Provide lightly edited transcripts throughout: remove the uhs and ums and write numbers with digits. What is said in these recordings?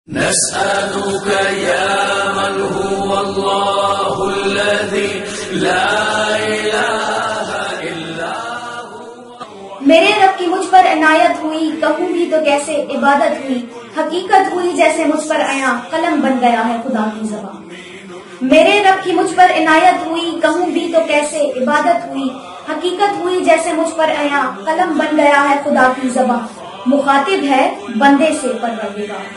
نسألك يا من هو الله الذي لا إله إلا هو. میرے رب کی مجھ پر عنایت ہوئی، کہوں بھی تو کیسے عبادت ہوئی، حقیقت ہوئی جیسے مجھ پر عیاں، قلم بن گیا ہے خدا کی زبان. میرے رب کی مجھ پر عنایت ہوئی، کہوں بھی تو کیسے عبادت ہوئی، حقیقت ہوئی جیسے مجھ پر عیاں، قلم بن گیا ہے خدا کی زبان. مخاطب ہے بندے سے پروردگار،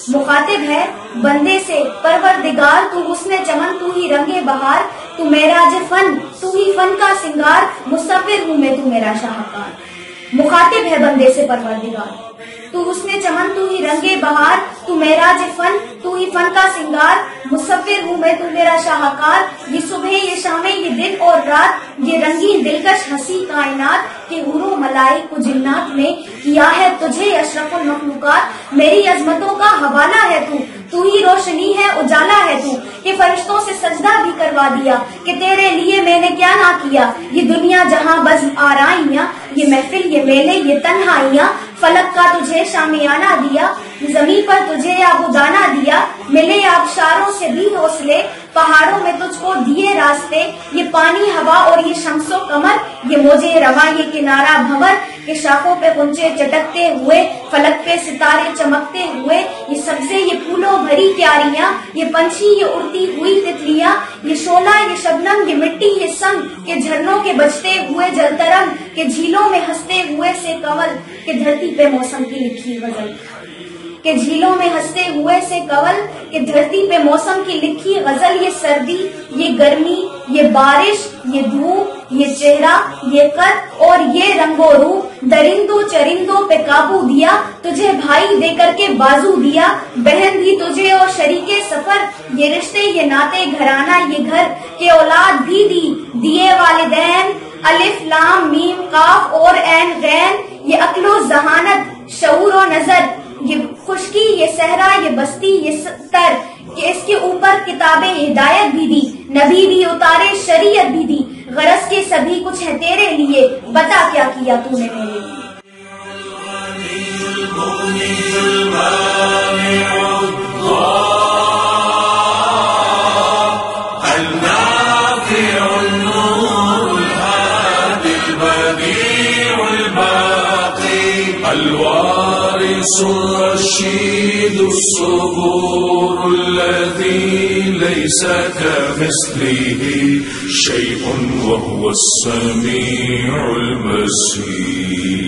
مخاطب ہے بندے سے پروردگار، تو حسن چمن، تو ہی رنگ بہار، تو معراج فن، تو ہی فن کا سنگار، مصور ہوں میں تو میرا شاہکار. مخاطب ہے بندے سے پروردگار، تو حسن چمن، تو ہی رنگ بہار، تو معراج فن، تو ہی فن کا سنگار، مصور ہوں میں تو میرا شاہکار. یہ صبح یہ شام یہ دن اور رات، یہ رنگین دلکش ہنسی کائنات، کہ حور و ملائک و جنات میں کیا ہے تجھے اشرف المخلوقات. میری عظمتوں کا حوالہ ہے تو ہی روشنی ہے اجالا ہے تو، کہ فرشتوں سے سجدہ بھی کروا دیا، کہ تیرے لیے میں نے کیا نہ کیا. یہ دنیا جہاں بزم آرائیاں، یہ محفل یہ میلے یہ تنہائیاں، فلک کا تجھے شامیانہ دیا، زمین پر تجھے آبودانہ دیا. ملے آبشاروں سے بھی حوصلے، پہاڑوں میں تجھ کو دیے راستے، یہ پانی ہوا اور یہ شمس و قمر، یہ موجے رواں یہ کنارہ بھنور، کہ شاخوں پہ غنچے چٹکتے ہوئے، فلک پہ ستارے چمکتے ہوئے، یہ سبزے یہ پھولوں بھری کیاریاں، یہ پنچھی یہ اڑتی ہوئی تتلیاں، یہ شعلہ یہ شبنم یہ مٹی یہ سنگ، کہ جھرنوں کے بجتے ہوئے جل ترنگ، کہ جھیلوں میں ہنستے ہوئے سے کنول، کہ دھرتی پہ موسم کی لکھی غزل. کہ جھیلوں میں ہنستے ہوئے سے کنول، کہ دھرتی پہ موسم کی لکھی غزل. یہ سردی یہ گرمی یہ بارش یہ دھوپ یہ چہرہ یہ قد اور یہ رنگ و روپ، درندوں چرندوں پہ قابو دیا، تجھے بھائی دے کر کے بازو دیا، بہن بھی تجھے اور شریک سفر، یہ رشتے یہ ناطے گھرانہ یہ گھر، کہ اولاد بھی دیے والدین، الف لام میم قاف اور عین غین، یہ عقل و ذہانت شعور و نظر، یہ خشکی یہ صحرا یہ بستی یہ ستر، کہ اس کے اوپر کتاب ہدایت بھی دی، نبی بھی اتارے شریعت بھی دی. غرض کے سبھی کچھ ہے تیرے لیے، بتا کیا کیا تو نے میرے لیے. الوارث الرشيد الصبور الذي ليس كمثله شيء وهو السميع البصير.